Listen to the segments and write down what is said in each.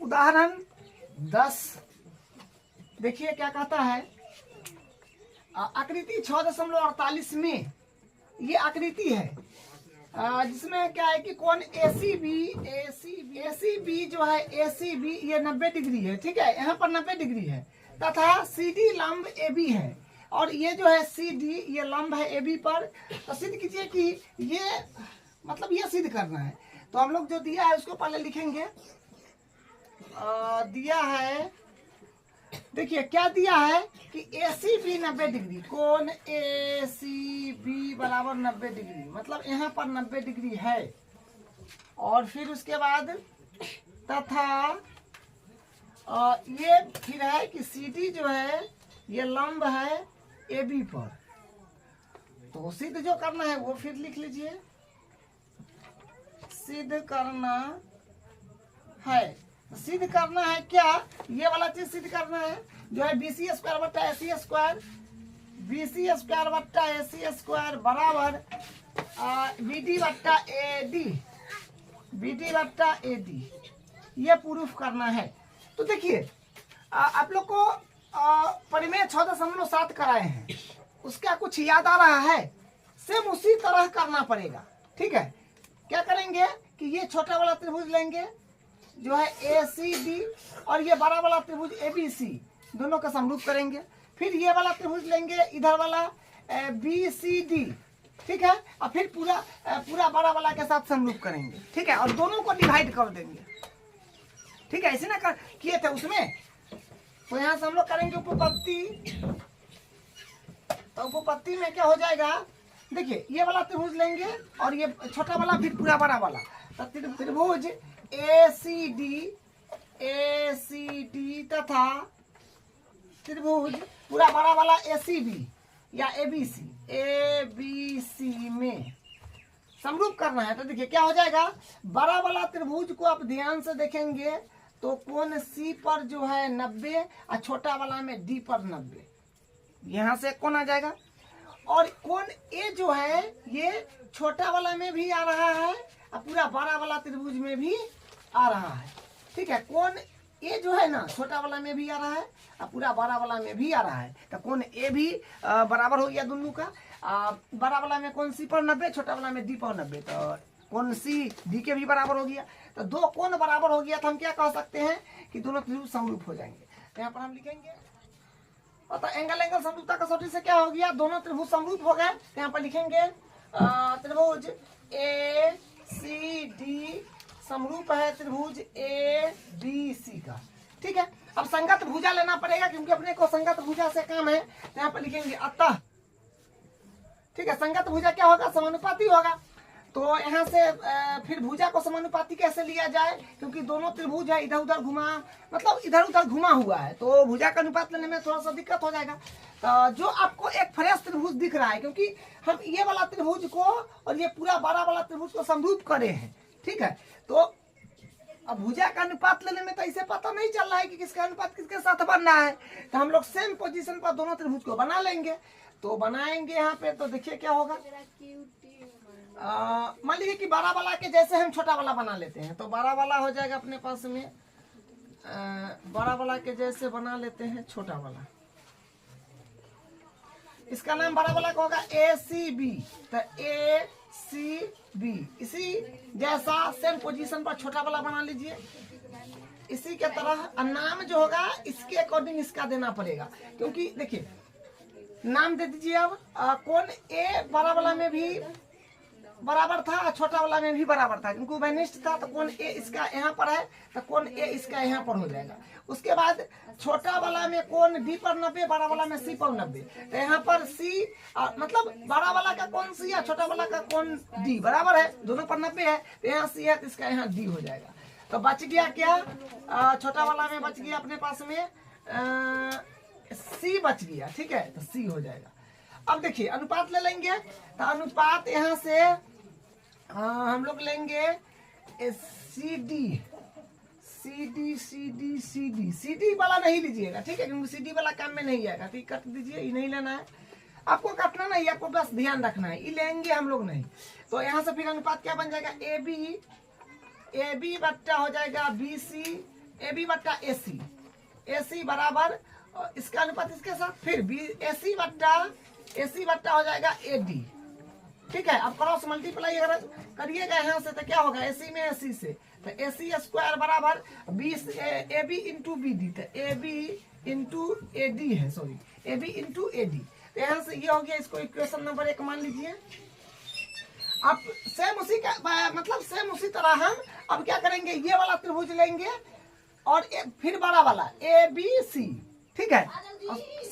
उदाहरण 10 देखिए क्या कहता है। आकृति 6.48 में ये आकृति है जिसमें क्या है कि कोण ACB जो है ACB ये 90 डिग्री है, ठीक है, यहाँ पर 90 डिग्री है तथा CD लंब AB है और ये जो है CD ये लंब है AB पर। तो सिद्ध कीजिए कि ये मतलब ये सिद्ध करना है। तो हम लोग जो दिया है उसको पहले लिखेंगे। दिया है, देखिए क्या दिया है कि ACB 90 डिग्री, कोण ACB बराबर 90 डिग्री, मतलब यहाँ पर 90 डिग्री है। और फिर उसके बाद तथा ये फिर है कि CD जो है ये लंब है AB पर। तो सिद्ध जो करना है वो फिर लिख लीजिए। सिद्ध करना है, सिद्ध करना है क्या, ये वाला चीज सिद्ध करना है जो है BC स्क्वायर बट्टा AC स्क्वायर, BC स्क्वायर बट्टा AC स्क्वायर बराबर BD बट्टा AD, BD बट्टा AD, ये प्रूफ करना है। तो देखिए आप लोग को परिमेय 6.7 कराए हैं, उसका कुछ याद आ रहा है, सेम उसी तरह करना पड़ेगा, ठीक है। क्या करेंगे कि ये छोटा वाला त्रिभुज लेंगे जो है ACD और ये बड़ा वाला त्रिभुज ABC, दोनों का समरूप करेंगे। फिर ये वाला त्रिभुज लेंगे इधर वाला BCD, ठीक है, और फिर पूरा बड़ा वाला के साथ समरूप करेंगे, ठीक है, और दोनों को डिवाइड कर देंगे, ठीक है। ऐसे ना किए थे उसमें, तो यहाँ से हम लोग करेंगे उपपत्ति। तो उपपत्ति में क्या हो जाएगा, देखिए ये वाला त्रिभुज लेंगे और ये छोटा वाला फिर पूरा बड़ा वाला, तो त्रिभुज ACD तथा त्रिभुज पूरा बड़ा वाला ACB या ABC में समरूप करना है। तो देखिए क्या हो जाएगा, बड़ा वाला त्रिभुज को आप ध्यान से देखेंगे तो कोण C पर जो है 90 और छोटा वाला में D पर 90, यहाँ से कोण आ जाएगा। और कोण A जो है ये छोटा वाला में भी आ रहा है और पूरा बड़ा वाला त्रिभुज में भी आ रहा है, ठीक है। कोण A जो है ना छोटा वाला में भी आ रहा है और पूरा बड़ा वाला में भी आ रहा है। तो कोण A भी बराबर हो गया दोनों का, बड़ा वाला में कोण C पर 90, छोटा वाला में D पर 90, तो कोण C D के भी बराबर हो गया। तो दो कोण बराबर हो गया तो हम क्या कह सकते हैं कि दोनों त्रिभुज समरूप हो जाएंगे। तो यहाँ पर हम लिखेंगे, तो एंगल समरूपता कसौटी से क्या हो गया, दोनों त्रिभुज समरूप हो गए। तो यहाँ पर लिखेंगे त्रिभुज ACD समरूप है त्रिभुज ABC का, ठीक है। अब संगत भुजा लेना पड़ेगा क्योंकि अपने को संगत भुजा से काम है। तो यहाँ पर लिखेंगे अतः, ठीक है, संगत भुजा क्या होगा, समानुपाती होगा। तो यहाँ से फिर भुजा को समानुपाती कैसे लिया जाए, क्योंकि दोनों त्रिभुज है इधर उधर घुमा, मतलब इधर उधर घुमा हुआ है, तो भुजा का अनुपात लेने में थोड़ा सा दिक्कत हो जाएगा। तो जो आपको एक फ्रेश त्रिभुज दिख रहा है, क्योंकि हम ये वाला त्रिभुज को और ये पूरा बड़ा वाला त्रिभुज को समरूप करे हैं, ठीक है। तो अब भुजा का अनुपात लेने में तो ऐसे पता नहीं चल रहा है कि किसका अनुपात किसके साथ बन रहा है। तो हम लोग सेम पोजीशन पर दोनों त्रिभुज को बना लेंगे। तो बनाएंगे यहाँ पे, तो देखिए क्या होगा, मान लीजिए कि बड़ा वाला के जैसे हम छोटा वाला बना लेते हैं, तो बड़ा वाला हो जाएगा अपने पास में, बड़ा वाला के जैसे बना लेते हैं छोटा वाला, इसका नाम बड़ा वाला का होगा ACB। तो ACB इसी जैसा सेम पोजीशन पर छोटा वाला बना लीजिए, इसी के तरह नाम जो होगा इसके अकॉर्डिंग इसका देना पड़ेगा, क्योंकि देखिए नाम दे दीजिए। अब कोण A बड़ा वाला में भी बराबर था और छोटा वाला में भी बराबर था, क्योंकि उभयनिष्ठ था। तो कोण A इसका यहाँ पर है तो कोण A इसका यहाँ पर हो जाएगा। उसके बाद छोटा वाला में कोण D पर 90, बड़ा वाला में C पर 90। तो यहाँ पर C मतलब बड़ा वाला का कोण C या छोटा वाला का कोण D बराबर है, दोनों पर 90 है। तो यहाँ C है तो इसका यहाँ D हो जाएगा। तो बच गया क्या, छोटा वाला में बच गया अपने पास में C बच गया, ठीक है, तो C हो जाएगा। अब देखिए अनुपात ले लेंगे। तो अनुपात यहाँ से हम लोग लेंगे CD वाला नहीं लीजिएगा, ठीक है, क्योंकि CD वाला काम में नहीं आएगा। ठीक, कट दीजिए, ये नहीं लेना है आपको, काटना नहीं, आपको बस ध्यान रखना है, ये लेंगे हम लोग नहीं। तो यहाँ से फिर अनुपात क्या बन जाएगा, AB बट्टा हो जाएगा BC ए बी बट्टा ए सी, ए सी बराबर इसका अनुपात इसके साथ, फिर बी ए सी बट्टा हो जाएगा ए डी। ठीक है, अब क्रॉस मल्टीप्लाई अगर करिएगा यहाँ से तो क्या होगा, ए सी में ए सी से, तो ए सी स्क्वायर बराबर B A B into B D, तो A B into A D है, sorry A B into A D. तो यहाँ से ये हो गया, इसको इक्वेशन नंबर 1 मान लीजिए। अब सेम उसी का मतलब सेम उसी तरह हम अब क्या करेंगे, ये वाला त्रिभुज लेंगे और फिर बड़ा वाला ए बी सी, ठीक है,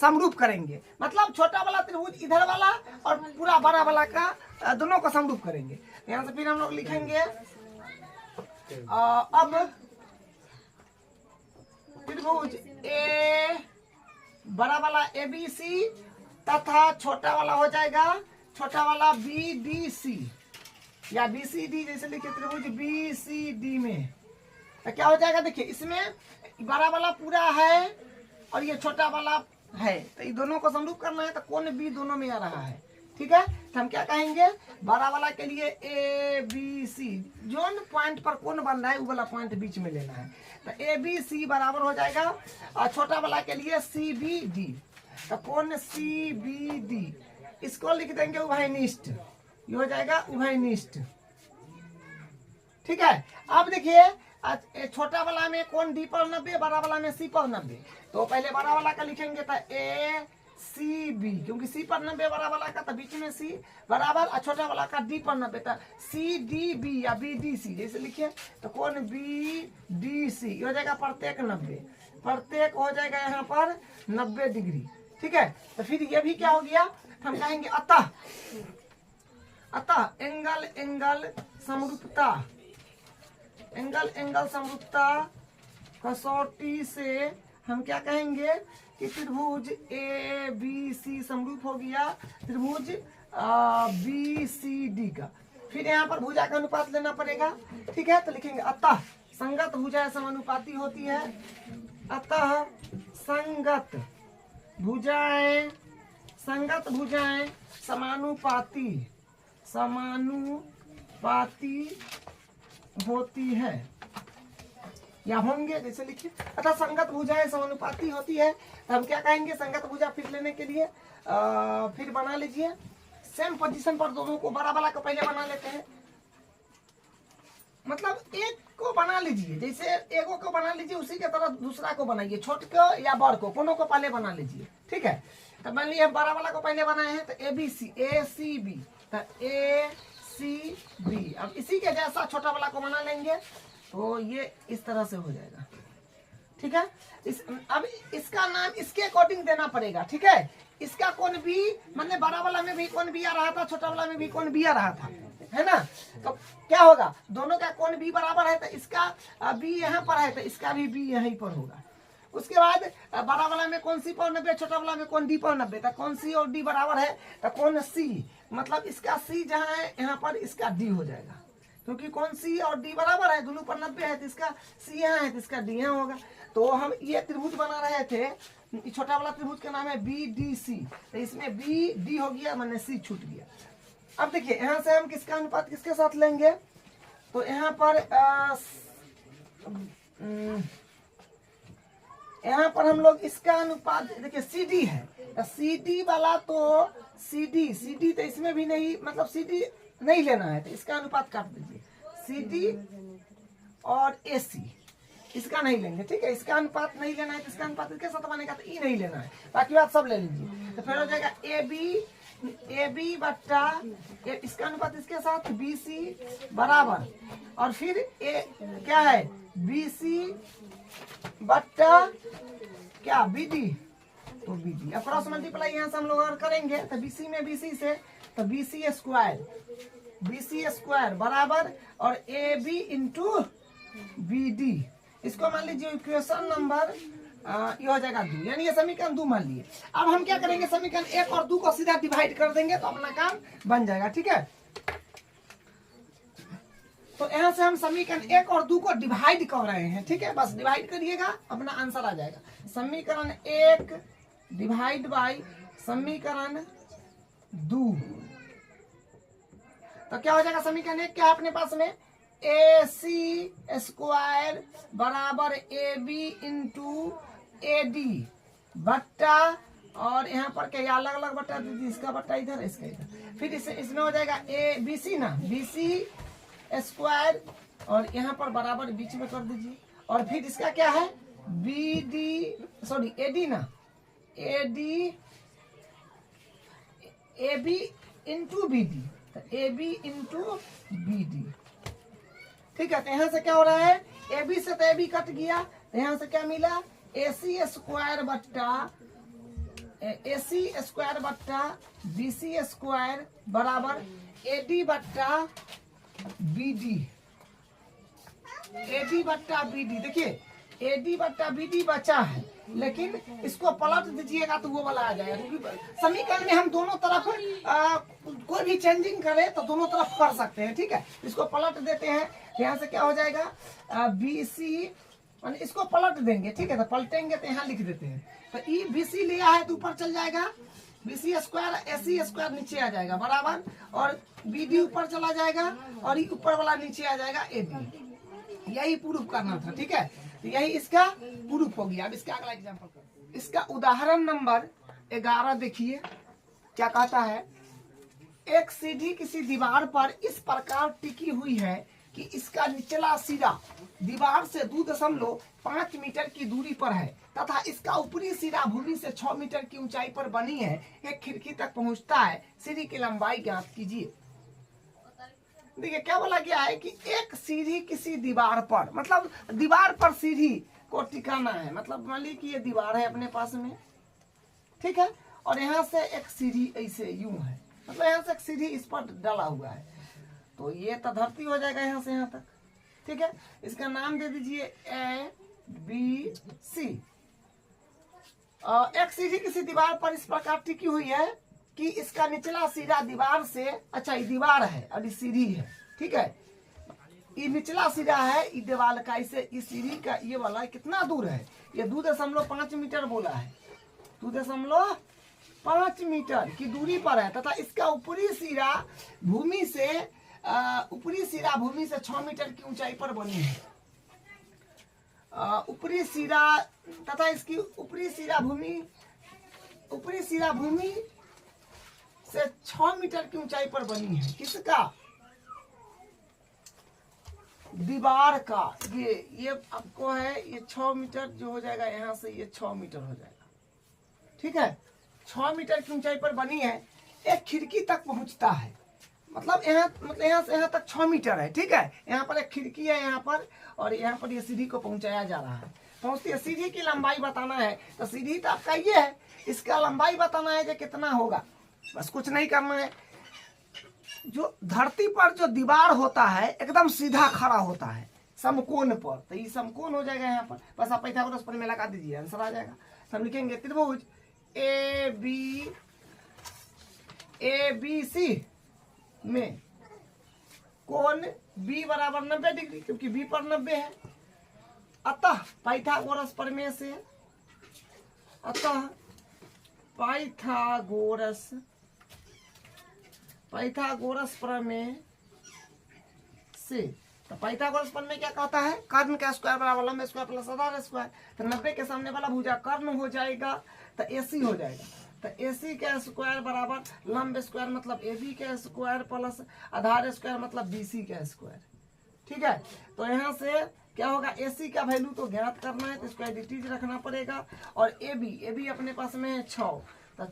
समरूप करेंगे, मतलब छोटा वाला त्रिभुज इधर वाला और पूरा बड़ा वाला का दोनों को समरूप करेंगे। यहाँ से फिर हम लोग लिखेंगे अब त्रिभुज ए बड़ा वाला ए बी सी तथा छोटा वाला हो जाएगा छोटा वाला बी डी सी, या बी सी डी जैसे लिखे त्रिभुज बी सी डी में, तो क्या हो जाएगा, देखिए इसमें बड़ा वाला पूरा है और ये छोटा वाला है, तो ये दोनों को समरूप करना है, तो कोण बी दोनों में आ रहा है। ठीक है, तो हम क्या कहेंगे, बड़ा वाला के लिए ए बी सी, जोन पॉइंट पर कोण बन रहा है वो वाला पॉइंट बीच में लेना है, तो ए बी सी बराबर हो जाएगा, और छोटा वाला के लिए सी बी डी, तो कोण सी बी डी इसको लिख देंगे उभयनिष्ठ, ये हो जाएगा उभयनिष्ठ। ठीक है, अब देखिए छोटा वाला में कोण डी पर 90, बड़ा वाला में सी पर 90, तो पहले बड़ा वाला का लिखेंगे तो ए सी बी, क्योंकि सी पर 90 बड़ा वाला का, तो बीच में सी बराबर, और छोटा वाला का डी पर 90, तो सी डी बी या बी डी सी जैसे लिखिए, तो कोण बी डी सी हो जाएगा प्रत्येक 90, प्रत्येक हो जाएगा यहाँ पर 90 डिग्री। ठीक है, तो फिर ये भी क्या हो गया, हम कहेंगे अतः एंगल एंगल समरूपता, एंगल एंगल समरूपता कसौटी से हम क्या कहेंगे कि त्रिभुज ए बी सी समरूप हो गया त्रिभुज बी सी डी का। फिर यहाँ पर भुजा का अनुपात लेना पड़ेगा। ठीक है, तो लिखेंगे अतः संगत भुजाएं समानुपाती होती है, अतः संगत भुजाएं समानुपाती होती है या होंगे, जैसे लिखिए अतः संगत भुजाएं समानुपाती होती है, तो हम क्या कहेंगे, संगत भुजा फिर लेने के लिए फिर बना लीजिए सेम पोजीशन पर, दोनों को बड़ा वाला को पहले बना लेते हैं, मतलब एक को बना लीजिए, जैसे एगो को बना लीजिए उसी के तरह दूसरा को बनाइए, छोटे को या बड़ को, दोनों को पहले बना लीजिए। ठीक है, तो मान लीजिए बड़ा वाला को पहले बनाए हैं, तो A B C, A C B, तो ए सी बी, अब इसी के जैसा छोटा वाला को बना लेंगे, तो ये इस तरह से हो जाएगा। ठीक है, अब इसका नाम इसके अकॉर्डिंग देना पड़ेगा। ठीक है, इसका कोण बी, मतलब बड़ा वाला में भी कोण बी आ रहा था, छोटा वाला में भी कोण बी आ रहा था, है ना, तो क्या होगा, दोनों का कोण बी बराबर है, तो इसका बी यहाँ पर है, तो इसका भी बी यहीं पर होगा। उसके बाद बड़ा वाला में कौन सी पर 90, छोटा वाला में कौन डी पर 90, तो कौन सी और डी बराबर है, तो कौन सी, मतलब इसका सी जहाँ है यहाँ पर इसका डी हो जाएगा, क्योंकि कौन सी और डी बराबर है, दोनों पर 90 है, तो इसका सी यहाँ है, तो इसका डी यहाँ होगा। तो हम ये त्रिभुज बना रहे थे, छोटा वाला त्रिभुज का नाम है बी डी सी, तो इसमें बी डी हो गया, मैंने सी छूट गया। अब देखिए यहाँ से हम किसका अनुपात किसके साथ लेंगे, तो यहाँ पर हम लोग इसका अनुपात देखिए सी डी है, सी डी वाला तो सी डी तो इसमें भी नहीं, मतलब सी डी नहीं लेना है, तो इसका अनुपात काट दीजिए, सी डी और ए सी इसका नहीं लेंगे। ठीक है, इसका अनुपात नहीं लेना है, तो इसका अनुपात इसके साथ बनेगा, तो ई नहीं लेना है, बाकी बात सब ले लीजिए। तो फिर हो जाएगा ए बी बट्टा इसका अनुपात इसके साथ बी सी बराबर, और फिर ए क्या है बी सी बट्टा क्या बी डी, तो बी डी। अब क्रॉस मल्टीप्लाई यहाँ से हम लोग अगर करेंगे, तो बी सी में बी सी से, तो बी सी स्क्वायर बराबर, और A B into B D, इसको मान लीजिए इक्वेशन नंबर ये हो जाएगा 2, यानी ये समीकरण 2 मान लिए। अब हम क्या करेंगे, समीकरण 1 और 2 को सीधा डिवाइड कर देंगे, तो अपना काम बन जाएगा। ठीक है, तो यहाँ से हम समीकरण 1 और 2 को डिवाइड कर रहे हैं। ठीक है, बस डिवाइड करिएगा, अपना आंसर आ जाएगा। समीकरण 1 डिवाइड बाय समीकरण 2, तो क्या हो जाएगा, समीकरण 1 क्या है अपने पास में AC स्क्वायर बराबर AB इंटू AD बट्टा, और यहाँ पर क्या अलग अलग बट्टा दीजिए, इसका बट्टा इधर, इसका इधर, फिर इसमें हो जाएगा ABC ना, BC स्क्वायर, और यहाँ पर बराबर बीच में कर दीजिए, और फिर इसका क्या है AD ना, AB इंटू BD, तो AB इंटू BD। ठीक है, तो यहाँ से क्या हो रहा है, AB से तो AB कट गया, तो यहाँ से क्या मिला AC स्क्वायर बट्टा BC स्क्वायर बराबर AD बट्टा BD। देखिए AD बट्टा BD बचा है, लेकिन इसको पलट दीजिएगा तो वो वाला आ जाएगा, क्योंकि समीकरण में हम दोनों तरफ कोई भी चेंजिंग करें तो दोनों तरफ कर सकते हैं। ठीक है, इसको पलट देते हैं, यहाँ से क्या हो जाएगा BC, इसको पलट देंगे। ठीक है, तो पलटेंगे तो यहाँ लिख देते हैं, तो BC लिया है तो ऊपर चल जाएगा, BC स्क्वायर AC स्क्वायर नीचे आ जाएगा बराबर, और BD ऊपर चला जाएगा, और ये ऊपर वाला नीचे आ जाएगा AD। यही प्रूफ करना था। ठीक है, तो यही इसका प्रूफ हो गया। अब इसका अगला एग्जांपल करते हैं। इसका उदाहरण नंबर 11 देखिए क्या कहता है। एक सीढ़ी किसी दीवार पर इस प्रकार टिकी हुई है कि इसका निचला सिरा दीवार से 2.5 मीटर की दूरी पर है तथा इसका ऊपरी सिरा भूमि से 6 मीटर की ऊंचाई पर बनी है। एक खिड़की तक पहुंचता है। सीढ़ी की लंबाई ज्ञात कीजिए। देखिए क्या बोला गया है कि एक सीढ़ी किसी दीवार पर, मतलब दीवार पर सीढ़ी को टिकाना है। मतलब मान लीजिए कि ये दीवार है अपने पास में, ठीक है, और यहाँ से एक सीढ़ी ऐसे यूं है, मतलब यहाँ से एक सीढ़ी इस पर डाला हुआ है, तो ये तो धरती हो जाएगा यहाँ से यहाँ तक। ठीक है, इसका नाम दे दीजिए ABC। एक सीढ़ी किसी दीवार पर इस प्रकार टिकी हुई है कि इसका निचला सिरा दीवार से, अच्छा ये दीवार है और ये सीढ़ी है। ठीक है, ये निचला सिरा है ये दीवार का, इसे इस सीढ़ी का ये वाला कितना दूर है, ये 2.5 मीटर बोला है, 2.5 मीटर की दूरी पर है तथा इसका ऊपरी सिरा भूमि से 6 मीटर की ऊंचाई पर बनी है। ऊपरी सिरा तथा इसकी ऊपरी सिरा भूमि से 6 मीटर की ऊंचाई पर बनी है। किसका? दीवार का। ये आपको है, ये 6 मीटर जो हो जाएगा, यहाँ से ये 6 मीटर हो जाएगा। ठीक है, 6 मीटर की ऊंचाई पर बनी है, एक खिड़की तक पहुंचता है। मतलब यहाँ से यहाँ तक 6 मीटर है। ठीक है, यहाँ पर एक खिड़की है यहाँ पर, और यहाँ पर ये सीढ़ी को पहुंचाया जा रहा है। पहुंचती है, सीढ़ी की लंबाई बताना है, तो सीढ़ी तो आपका ये है, इसका लंबाई बताना है कि कितना होगा। बस कुछ नहीं करना है। जो धरती पर जो दीवार होता है एकदम सीधा खड़ा होता है समकोण पर, तो ये समकोण हो जाएगा यहाँ पर। बस आप पाइथागोरस प्रमेय लगा दीजिए, आंसर आ जाएगा। तो हम लिखेंगे त्रिभुज ABC में कोण B बराबर 90 डिग्री, क्योंकि B पर 90 है। अतः पाइथागोरस प्रमेय से, पाइथागोरस प्रमेय से, तो पाइथागोरस प्रमेय क्या कहता है, कर्ण का स्क्वायर बराबर लंब स्क्वायर प्लस आधार स्क्वायर। तो 90 के सामने वाला भुजा कर्ण हो जाएगा, तो AC हो जाएगा। तो AC का स्क्वायर बराबर लंब स्क्वायर मतलब AB का स्क्वायर प्लस आधार स्क्वायर मतलब BC का स्क्वायर। ठीक है, तो यहाँ से क्या होगा, AC का वैल्यू तो ज्ञात करना है, तो इसको एडिटीज रखना पड़ेगा। और AB अपने पास में है 6, तो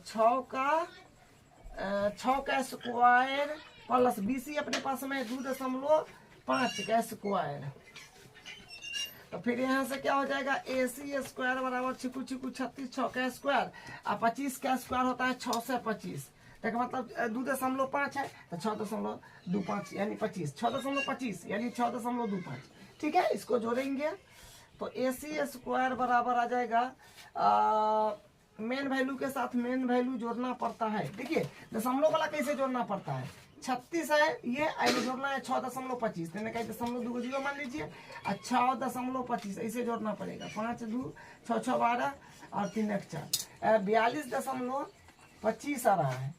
6 का स्क्वायर प्लस BC अपने पास में 2.5 का स्क्वायर। तो फिर यहाँ से क्या हो जाएगा, AC स्क्वायर बराबर 6 का स्क्वायर, और 25 का स्क्वायर होता है 6 से 25, तो मतलब 2.5 है, तो 6.25 यानी 25, 6.25 यानी 6.25। ठीक है, इसको जोड़ेंगे तो AC स्क्वायर बराबर आ जाएगा, मेन वैल्यू के साथ मेन वैल्यू जोड़ना पड़ता है। देखिए दशमलव वाला कैसे जोड़ना पड़ता है, 36 है ये, आगे जोड़ना है 6.25, मैंने कहा 0.2 मान लीजिए, 6.25 ऐसे जोड़ना पड़ेगा। 5 2 6 6 12 और 3 1 4, 42.25 आ रहा है,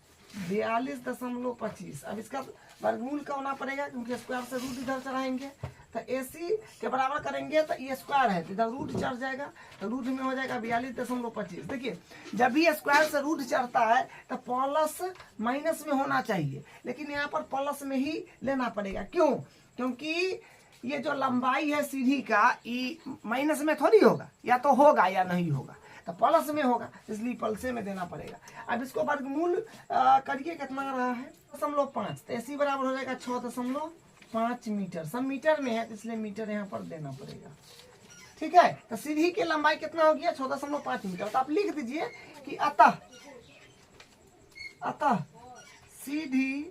42.25। अब इसका वर्गमूल का होना पड़ेगा क्योंकि स्क्वायर से रूट इधर चढ़ाएंगे, तो AC के बराबर करेंगे तो ये स्क्वायर है, तो इधर रूट चढ़ जाएगा, तो रूट में हो जाएगा 42.25। देखिए जब भी स्क्वायर से रूट चढ़ता है तो प्लस माइनस में होना चाहिए, लेकिन यहाँ पर प्लस में ही लेना पड़ेगा। क्यों? क्योंकि ये जो लंबाई है सीढ़ी का ये माइनस में थोड़ी होगा, या तो होगा या नहीं होगा, तो प्लस में होगा, इसलिए प्लस में देना पड़ेगा। अब इसको वर्गमूल करिए, कितना रहा है 5.5, तो AC बराबर हो जाएगा 6.5 मीटर। सब मीटर में है तो इसलिए मीटर यहाँ पर देना पड़ेगा। ठीक है, तो सीढ़ी की लंबाई कितना हो गया 6.5 मीटर। तो आप लिख दीजिए कि अतः सीढ़ी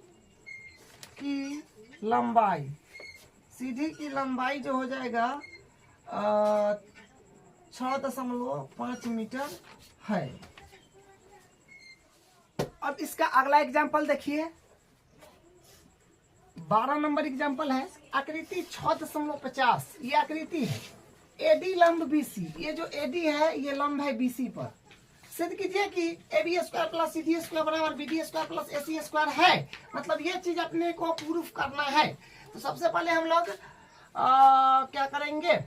की लंबाई जो हो जाएगा 6.5 मीटर है। अब इसका अगला एग्जाम्पल देखिए, 12 नंबर एग्जाम्पल है। आकृति 6.50, ये आकृति है। AD लंब BC, ये जो AD है ये लंब है BC पर। सिद्ध कीजिए कि AB square plus CD square बराबर BD square plus AC square है। मतलब ये चीज अपने को प्रूफ करना है। तो सबसे पहले हम लोग क्या करेंगे,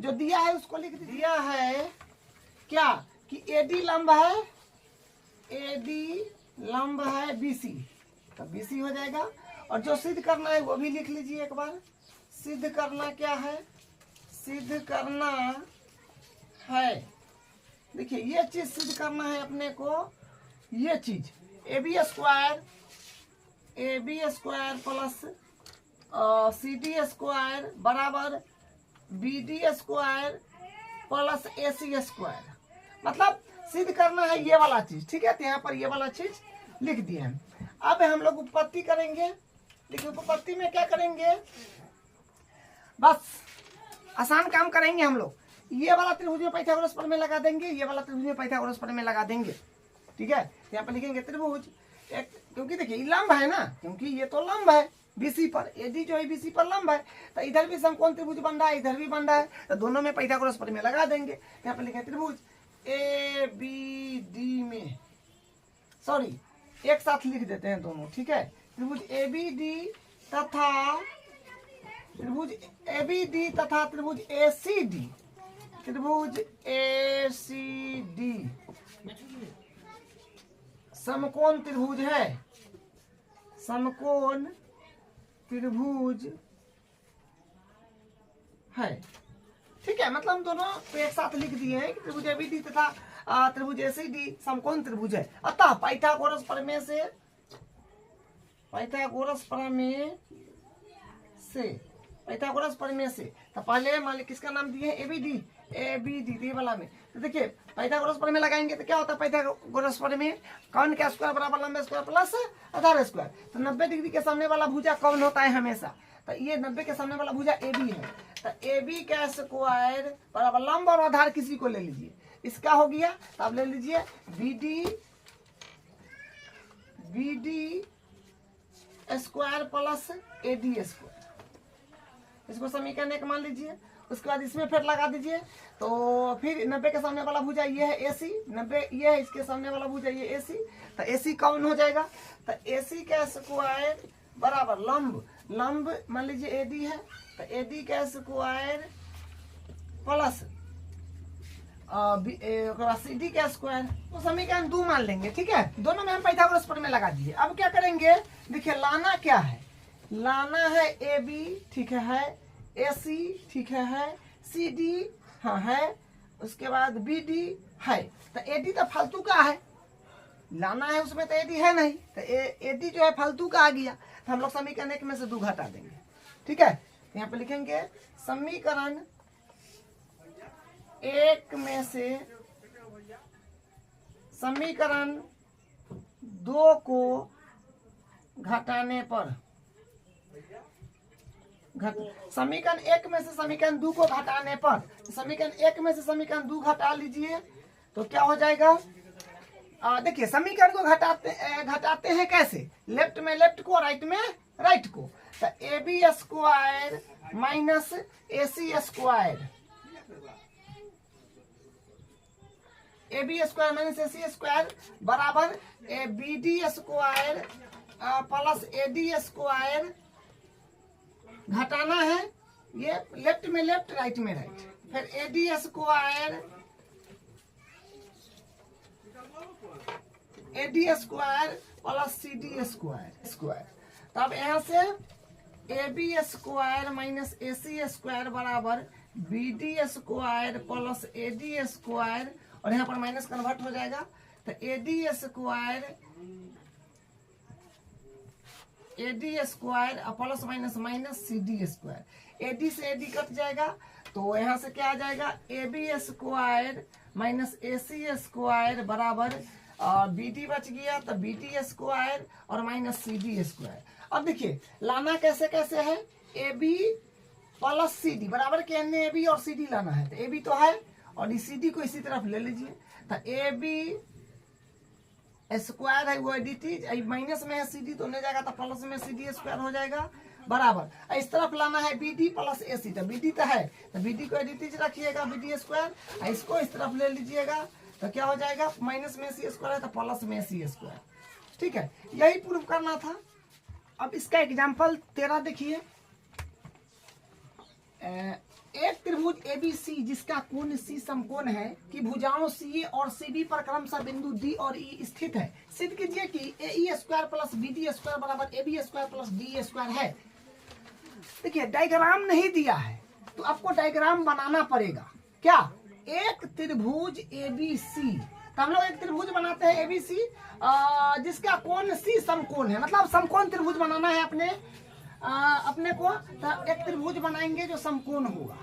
जो दिया है उसको लिख दिया है क्या कि AD लंब है BC, तो BC हो जाएगा। और जो सिद्ध करना है वो भी लिख लीजिए एक बार। सिद्ध करना क्या है? सिद्ध करना है, देखिए ये चीज सिद्ध करना है अपने को। ये चीज AB square plus CD square बराबर BD square plus AC square, मतलब सिद्ध करना है ये वाला चीज। ठीक है, तो यहाँ पर ये वाला चीज लिख दिए हैं। अब हम लोग उत्पत्ति करेंगे। देखिए उत्पत्ति में क्या करेंगे, बस आसान काम करेंगे हम लोग। ये वाला त्रिभुज में पाइथागोरस प्रमेय लगा देंगे, ये वाला त्रिभुज में पाइथागोरस प्रमेय लगा देंगे। ठीक है, यहाँ पर लिखेंगे त्रिभुज एक, क्योंकि देखिए लंब है ना, क्योंकि ये तो लंब है BC पर, AD जो है BC पर लंब है, तो इधर भी समकोण त्रिभुज बन रहा है, इधर भी बन रहा है, तो दोनों में पाइथागोरस प्रमेय लगा देंगे। यहाँ पर लिखे त्रिभुज ABD में, सॉरी एक साथ लिख देते हैं दोनों। ठीक है, त्रिभुज ABD तथा त्रिभुज ACD, त्रिभुज ACD समकोण त्रिभुज है, समकोण त्रिभुज है। ठीक है, मतलब हम दोनों तो एक साथ लिख दिए हैं कि त्रिभुज ABD तथा त्रिभुज ACD समकोण त्रिभुज है। अतः पाइथागोरस प्रमेय से तो पहले मान लीजिए किसका नाम दिए ABD ये वाला में। तो देखिए पाइथागोरस प्रमेय लगाएंगे तो क्या होता है, पाइथागोरस प्रमेय कौन का स्क्वायर बराबर लंबा स्क्वायर प्लस आधार स्क्वायर। तो 90 डिग्री के सामने वाला भुजा कौन होता है हमेशा, तो ये 90 के सामने वाला भुजा AB है। तो AB का स्क्वायर बराबर लंब और आधार किसी को ले लीजिए, इसका हो गया। तो आप ले लीजिए BD square plus AD square, इसको समीकरण 1 मान लीजिए। उसके बाद इसमें फिर लगा दीजिए, तो फिर 90 के सामने वाला भुजा ये है AC, 90 ये है, इसके सामने वाला भुजा ये AC, तो AC कौन हो जाएगा, तो AC का स्क्वायर बराबर लंब मान लीजिए AD है, तो AD का स्क्वायर प्लस CD का स्क्वायर, तो समीकरण 2 मान लेंगे। ठीक है, दोनों में हम पाइथागोरस प्रमेय लगा दिए। अब क्या करेंगे, देखिए लाना क्या है, लाना है AB, ठीक है, AC, ठीक है, CD हाँ है, उसके बाद BD है। तो AD तो फालतू का है, लाना है उसमें तो AD है नहीं, तो AD जो है फालतू का आ गया। तो हम लोग समीकरण 1 में से 2 घटा देंगे। ठीक है, यहाँ पे लिखेंगे समीकरण 1 में से समीकरण 2 को घटाने पर, समीकरण 1 में से समीकरण 2 को घटाने पर, समीकरण 1 में से समीकरण 2 घटा लीजिए तो क्या हो जाएगा। देखिए समीकरण को घटाते हैं कैसे, लेफ्ट में लेफ्ट को, राइट में राइट को। तो AB square minus AC square, AB square minus AC square बराबर BD square plus AD square घटाना है, ये लेफ्ट में लेफ्ट राइट में राइट, फिर AD square plus CD square. तब यहाँ से AB square minus AC square बराबर BD square plus AD square, और यहाँ पर माइनस कन्वर्ट हो जाएगा तो AD square plus minus minus CD square. AD से AD कट जाएगा तो यहाँ से क्या आ जाएगा, AB square minus AC square बराबर BD बच गया तो BD स्क्वायर और माइनस CD स्क्वायर। अब देखिए लाना कैसे कैसे है, AB प्लस CD बराबर के AB और CD लाना है, तो AB तो है और CD को इसी तरफ ले लीजिए, तो AB स्क्वायर है वो AD माइनस में है CD तो नहीं जाएगा, तो प्लस में CD स्क्वायर हो जाएगा बराबर। इस तरफ लाना है BD प्लस AC, तो BD तो है तो BD को AD रखिएगा BD स्क्वायर, इसको इस तरफ ले लीजिएगा तो क्या हो जाएगा, माइनस में C स्क्वायर है तो प्लस में C स्क्वायर। ठीक है, यही प्रूफ करना था। अब इसका एग्जाम्पल 13 देखिए। एक त्रिभुज ABC जिसका कोण C समकोण है कि भुजाओं CA और CB पर क्रमशः बिंदु D और E स्थित है, सिद्ध कीजिए कि AE square plus BD square बराबर AB square plus DE square है। देखिए डायग्राम नहीं दिया है तो आपको डायग्राम बनाना पड़ेगा। क्या, एक त्रिभुज ABC, तो हम लोग एक त्रिभुज बनाते हैं ABC जिसका कोण C समकोण है, मतलब समकोण त्रिभुज बनाना है अपने को, तो एक त्रिभुज बनाएंगे जो समकोण होगा।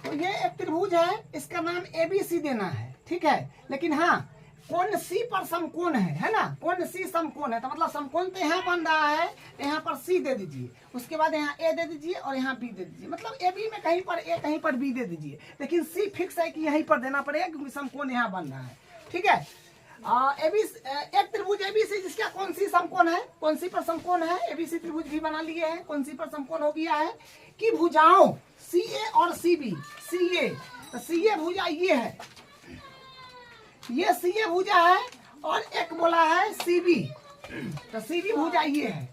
तो ये एक त्रिभुज है, इसका नाम ABC देना है, ठीक है। लेकिन हाँ कोण C पर समकोण है ना, कोण C समकोण है, तो मतलब समकोण तो यहाँ बन रहा है, यहाँ पर C दे दीजिए, उसके बाद यहाँ A दे दीजिए और यहाँ B दे दीजिए, मतलब AB में कहीं पर A कहीं पर B दे दीजिए, लेकिन C फिक्स है कि यहीं पर देना पड़ेगा क्योंकि समकोण यहाँ बन रहा है। ठीक है, एक त्रिभुज ABC जिसका कोण C समकोण है, कोण C पर समकोण है, ABC त्रिभुज भी बना लिए हैं, कोण C पर समकोण हो गया है कि भुजाओं CA और CB, CA तो CA भुजा ये है, ये CA भुजा है और एक बोला है CB, तो CB भुजा ये है।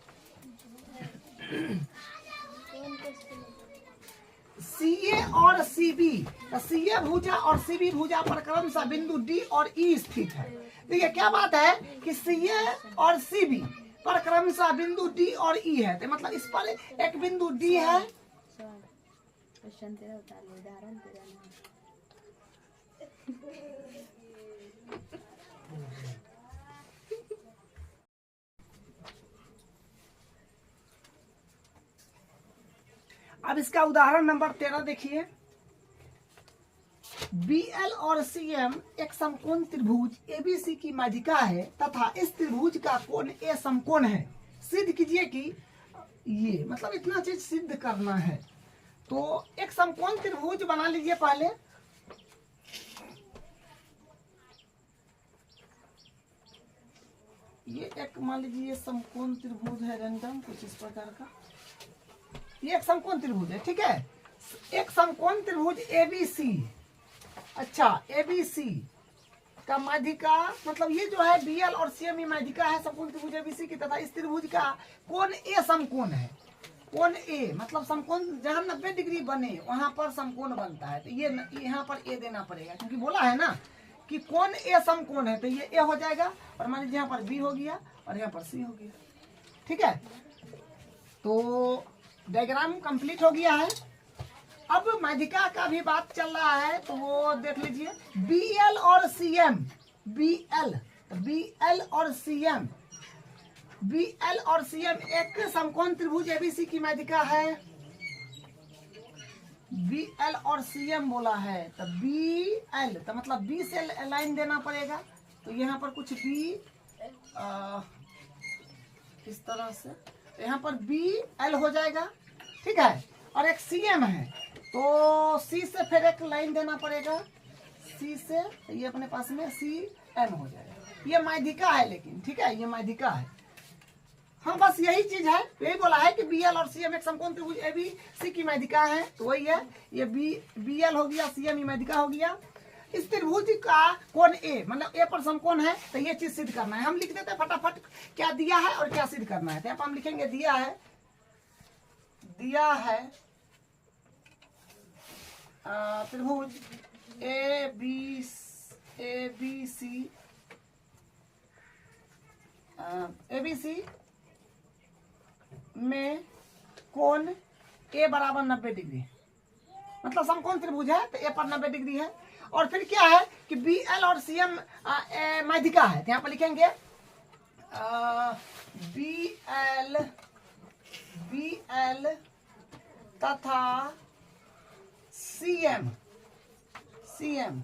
CA और CB, तो CA भुजा और CB भुजा पर क्रमशः बिंदु D और E स्थित है। देखिए क्या बात है कि CA और CB पर क्रमशः बिंदु D और E है, तो मतलब इस पर एक बिंदु D है, अब इसका उदाहरण नंबर 13 देखिए। BL और CM एक समकोण त्रिभुज ABC की माध्यिका है तथा इस त्रिभुज का कोण A समकोण है, सिद्ध कीजिए कि ये, मतलब इतना चीज सिद्ध करना है। तो एक समकोण त्रिभुज बना लीजिए पहले, ये एक मान लीजिए समकोण त्रिभुज है, रैंडम कुछ इस प्रकार का, ये एक समकोण त्रिभुज है। ठीक है, एक समकोण त्रिभुज ABC, अच्छा ABC का माध्यिका, मतलब ये जो है BL और CM माध्यिका है समकोण त्रिभुज ABC की, तथा इस त्रिभुज का कोण A समकोण है, कोण A मतलब समकोण जहां 90 डिग्री बने वहां पर समकोण बनता है, तो ये यहाँ पर A देना पड़ेगा क्योंकि बोला है ना कि कोण A समकोण है, तो ये A हो जाएगा और मान लीजिए यहाँ पर B हो गया और यहाँ पर C हो गया। ठीक है, तो डायग्राम कंप्लीट हो गया है। अब माध्यिका का भी बात चल रहा है तो वो देख लीजिए। BL और CM, BL और CM एक समकोण त्रिभुज ABC की माध्यिका है। BL और CM बोला है तो BL तो मतलब B से लाइन देना पड़ेगा, तो यहाँ पर कुछ B इस तरह से, यहाँ पर BL हो जाएगा। ठीक है, और एक सी एम है, तो सी से फिर एक लाइन देना पड़ेगा, सी से ये अपने पास में सी एम हो जाएगा। ये माध्यिका है लेकिन, ठीक है, ये माध्यिका है। हाँ बस यही चीज है, यही बोला है कि बी एल और सी एम एक समकोण त्रिभुज ए बी सी की माध्यिका है, तो वही है। ये बी एल हो गया, सी एम माध्यिका हो गया। इस त्रिभुज का कोण ए, मतलब ए पर समकोण है, तो ये चीज सिद्ध करना है। हम लिख देते हैं फटाफट क्या दिया है और क्या सिद्ध करना है। तो यहाँ पर हम लिखेंगे दिया है त्रिभुज ए बी सी में कोण ए बराबर 90 डिग्री, मतलब समकोण त्रिभुज है तो ए पर 90 डिग्री है। और फिर क्या है कि बी एल और सी एम माध्यिका है, तो यहाँ पर लिखेंगे बी एल तथा सी एम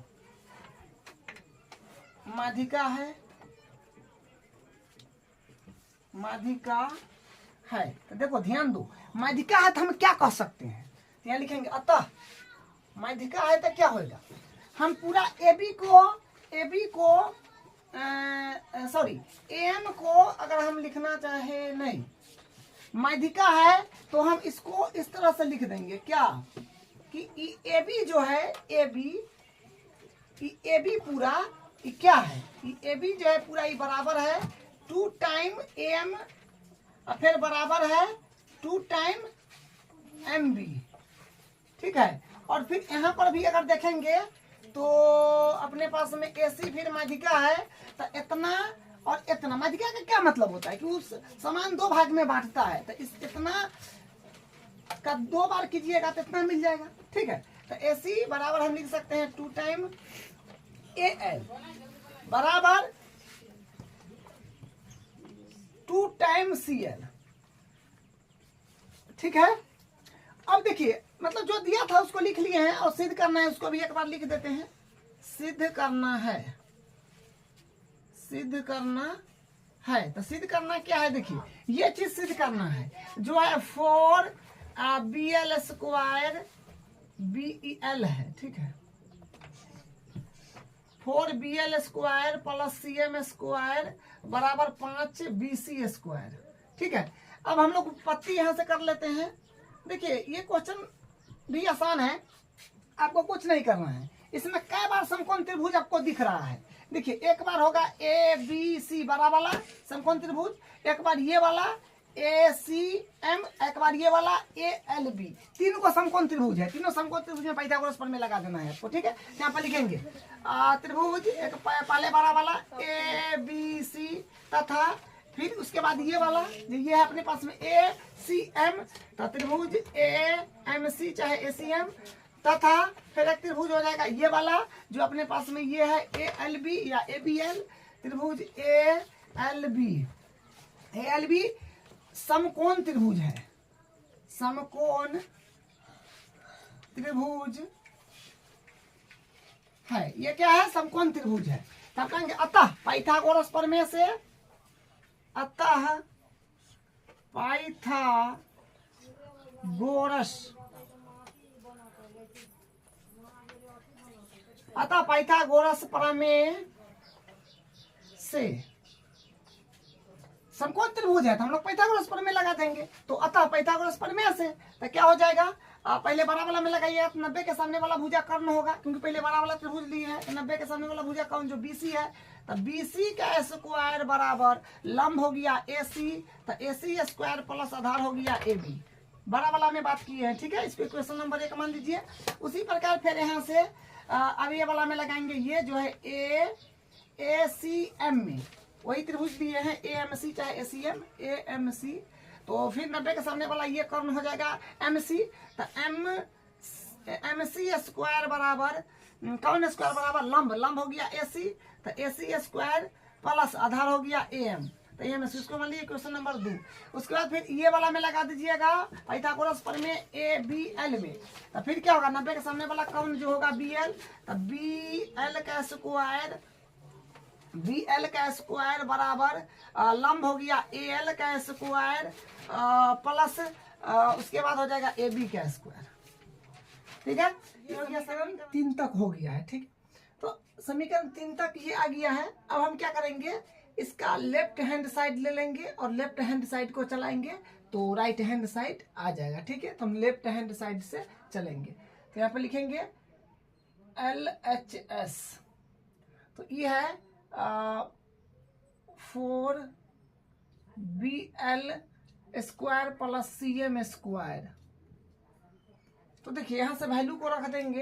माध्यिका है। तो देखो ध्यान दो, माध्यिका है तो हम क्या कह सकते हैं, तो यहाँ लिखेंगे अतः माध्यिका है तो क्या होगा, हम पूरा ए बी को सॉरी एम को अगर हम लिखना चाहे, नहीं माध्यिका है तो हम इसको इस तरह से लिख देंगे क्या कि ए बी जो है, ए बी पूरा क्या है, ए बी जो है पूरा ये बराबर है 2 टाइम एम और फिर बराबर है 2 टाइम एम बी, ठीक है। और फिर यहाँ पर भी अगर देखेंगे तो अपने पास में एसी फिर माध्यिका है, तो इतना और इतना, माध्यिका का क्या मतलब होता है कि उस समान 2 भाग में बांटता है, तो इस इतना का 2 बार कीजिएगा तो इतना मिल जाएगा, ठीक है। तो एसी बराबर हम लिख सकते हैं 2 टाइम ए एल बराबर 2 टाइम सी एल, ठीक है। अब देखिए मतलब जो दिया था उसको लिख लिए हैं और सिद्ध करना है उसको भी एक बार लिख देते हैं। सिद्ध करना है तो सिद्ध करना क्या है, देखिए ये चीज सिद्ध करना है जो है 4 B L square B E L है, ठीक है, 4 B L square plus C M square बराबर 5 बी सी स्क्वायर, ठीक है। अब हम लोग उत्पत्ति यहां से कर लेते हैं। देखिए ये क्वेश्चन भी आसान है, आपको कुछ नहीं करना है। इसमें कई बार समकोण त्रिभुज आपको दिख रहा है, देखिए एक बार होगा ए बी सी बड़ा वाला समकोण त्रिभुज, एक बार ये वाला ए सी एम, एक बार ये वाला ए एल बी, तीनों को समकोण त्रिभुज है। तीनों समकोण त्रिभुज में पाइथागोरस प्रमेय लगा देना है आपको, ठीक है। यहाँ पर लिखेंगे त्रिभुज एक पहले बड़ा वाला ए बी सी तथा फिर उसके बाद ये वाला ये है अपने पास में ए सी एम, तो त्रिभुज ए एम सी चाहे ए सी एम, तथा फिर एक त्रिभुज हो जाएगा ये वाला जो अपने पास में ये है ए एल बी या ए बी एल, त्रिभुज ए एल बी समकोण त्रिभुज है, समकोण त्रिभुज है। ये क्या है, समकोण त्रिभुज है। तब कहेंगे अतः पाइथागोरस प्रमेय से, अतः पाइथागोरस प्रमेय से समकोण त्रिभुज है, तो हम लोग पाइथागोरस प्रमेय लगा देंगे। तो अतः पाइथागोरस प्रमेय से तो क्या हो जाएगा, पहले बड़ा वाला में लगाइए, 90 के सामने वाला भुजा कर्ण होगा, क्योंकि पहले बड़ा वाला त्रिभुज लिए है, 90 के सामने वाला भुजा कर्ण जो बीसी है, तो बीसी का स्क्वायर बराबर लंब हो गया एसी, तो एसी स्क्वायर प्लस आधार हो गया ए बी, बड़ा वाला में बात की है, ठीक है। इसको क्वेश्चन नंबर 1 मान लीजिए। उसी प्रकार फिर यहाँ से अब ये वाला में लगाएंगे, ये जो है ए सी एम में वही त्रिभुज दिए हैं ए एम सी चाहे ए सी एम सी, तो फिर 90 के सामने वाला ये कर्ण हो जाएगा एम सी, तो एम सी स्क्वायर बराबर कौन स्क्वायर बराबर लंब हो गया ए सी, तो ए सी स्क्वायर प्लस आधार हो गया ए एम, तो एम सी, इसको मान लीजिए क्वेश्चन नंबर 2। उसके बाद फिर ये वाला में लगा दीजिएगा पाइथागोरस प्रमेय ए बी एल में, तो फिर क्या होगा, 90 के सामने वाला कौन जो होगा बी एल, तो बी एल का स्क्वायर बराबर लंब हो गया ए एल का स्क्वायर प्लस उसके बाद हो जाएगा ए बी का स्क्वायर। ठीक है, ये हो गया समीकरण 3 तक हो गया है। ठीक, तो समीकरण 3 तक ये आ गया है। अब हम क्या करेंगे, इसका लेफ्ट हैंड साइड ले लेंगे और लेफ्ट हैंड साइड को चलाएंगे तो राइट हैंड साइड आ जाएगा। ठीक है, तो हम लेफ्ट हैंड साइड से चलेंगे तो यहाँ पे लिखेंगे LHS, तो ये है 4BL square plus CM square. तो देखिए यहाँ से वैल्यू को रख देंगे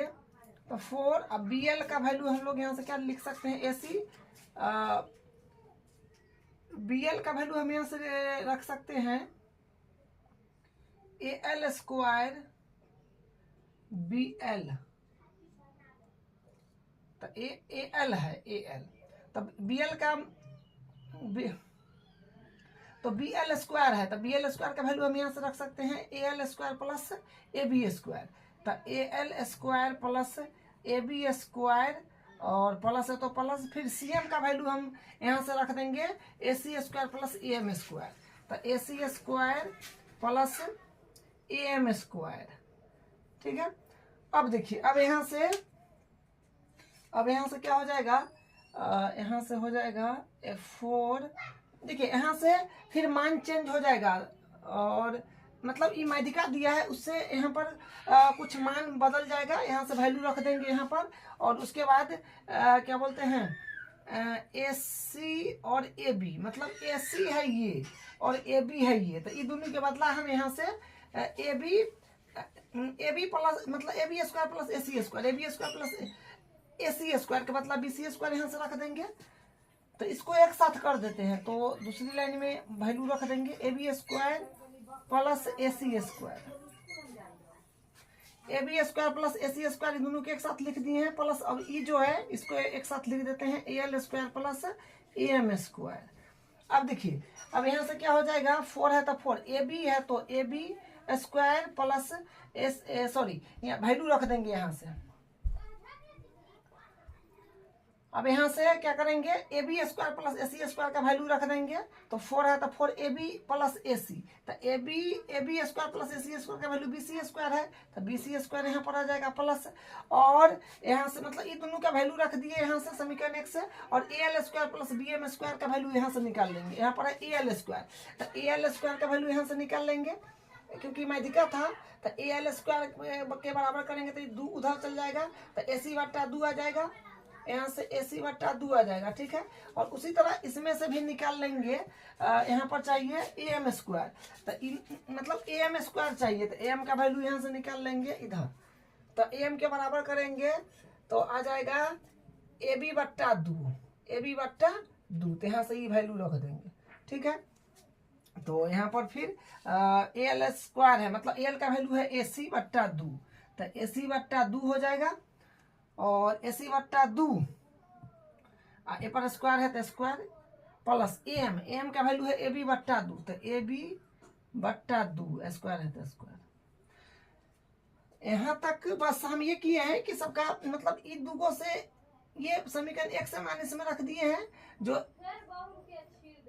तो 4, अब BL का वैल्यू हम लोग यहाँ से क्या लिख सकते हैं, AC। BL का वैल्यू हम यहाँ से रख सकते हैं AL स्क्वायर BL, तो AL है AL, तब BL का तो BL स्क्वायर है, तो BL स्क्वायर का वैल्यू हम यहाँ से रख सकते हैं AL square plus AB square. तो AL square plus AB square और प्लस है तो प्लस, फिर CM का वैल्यू हम यहाँ से रख देंगे AC square plus AM square. तो AC square plus AM square. ठीक है, अब देखिए अब यहाँ से क्या हो जाएगा, यहाँ से हो जाएगा 4। देखिए यहाँ से फिर मान चेंज हो जाएगा और मतलब ये माध्यिका दिया है उससे यहाँ पर कुछ मान बदल जाएगा। यहाँ से वैल्यू रख देंगे यहाँ पर और उसके बाद क्या बोलते हैं AC और AB, मतलब AC है ये और AB है ये, तो ये दोनों के बदला हम यहाँ से AB प्लस मतलब AB square plus AC square, AB square plus AC square के बदला BC स्क्वायर यहाँ से रख देंगे। तो इसको एक साथ कर देते हैं तो दूसरी लाइन में वैल्यू रख देंगे AB square plus AC square, AB square plus AC square दोनों के एक साथ लिख दिए हैं प्लस। अब ये जो है इसको एक साथ लिख देते हैं AL square plus AM square. अब देखिए अब यहाँ से क्या हो जाएगा, 4 है तो 4, AB है तो AB स्क्वायर प्लस सॉरी यहाँ वैल्यू रख देंगे यहाँ से। अब यहाँ से क्या करेंगे, AB square plus AC square का वैल्यू रख देंगे तो 4 है तो 4AB प्लस AC, तो AB square plus AC square का वैल्यू BC स्क्वायर है तो BC स्क्वायर यहाँ पर आ जाएगा प्लस। और यहाँ से मतलब ये दोनों का वैल्यू रख दिए यहाँ से समीकरण 1 से, और AL square plus BM square का वैल्यू यहाँ से निकाल लेंगे। यहाँ पर है AL स्क्वायर, तो AL स्क्वायर का वैल्यू यहाँ से निकाल लेंगे क्योंकि माध्यिका था, तो AL स्क्वायर के बराबर करेंगे तो 2 उधर चल जाएगा तो AC बट्टा 2 आ जाएगा, यहाँ से AC बट्टा 2 आ जाएगा। ठीक है, और उसी तरह इसमें से भी निकाल लेंगे। यहाँ पर चाहिए AM स्क्वायर, तो मतलब AM स्क्वायर चाहिए तो AM का वैल्यू यहाँ से निकाल लेंगे इधर, तो AM के बराबर करेंगे तो आ जाएगा AB बट्टा 2, AB बट्टा 2, तो यहाँ से ये वैल्यू रख देंगे। ठीक है, तो यहाँ पर फिर AL स्क्वायर है मतलब AL का वैल्यू है AC बट्टा 2, तो AC बट्टा 2 हो जाएगा और AC बट्टा 2 ए पर स्क्वायर है तो स्क्वायर प्लस AM का वैल्यू है AB बट्टा 2, तो AB बट्टा 2 स्क्वायर है तो स्क्वायर। यहाँ तक बस हम ये किए हैं कि सबका मतलब इन दूगों से ये समीकरण 1 से माइनस में रख दिए हैं, जो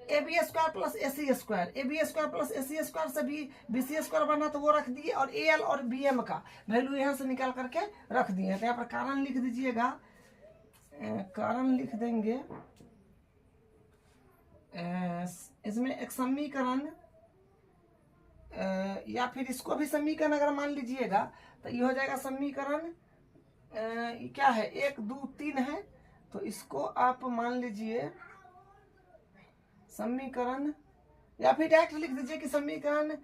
AB square plus AC square, AB square plus AC square से भी BC स्क्वायर बना तो वो रख दिए, और AL और BM का वैल्यू यहाँ से निकाल करके रख दिए। तो यहाँ पर कारण लिख दीजिएगा, कारण लिख देंगे इसमें एक समीकरण, या फिर इसको भी समीकरण अगर मान लीजिएगा तो ये हो जाएगा समीकरण क्या है 1 2 3 है, तो इसको आप मान लीजिए समीकरण, या फिर डायरेक्ट लिख दीजिए कि समीकरण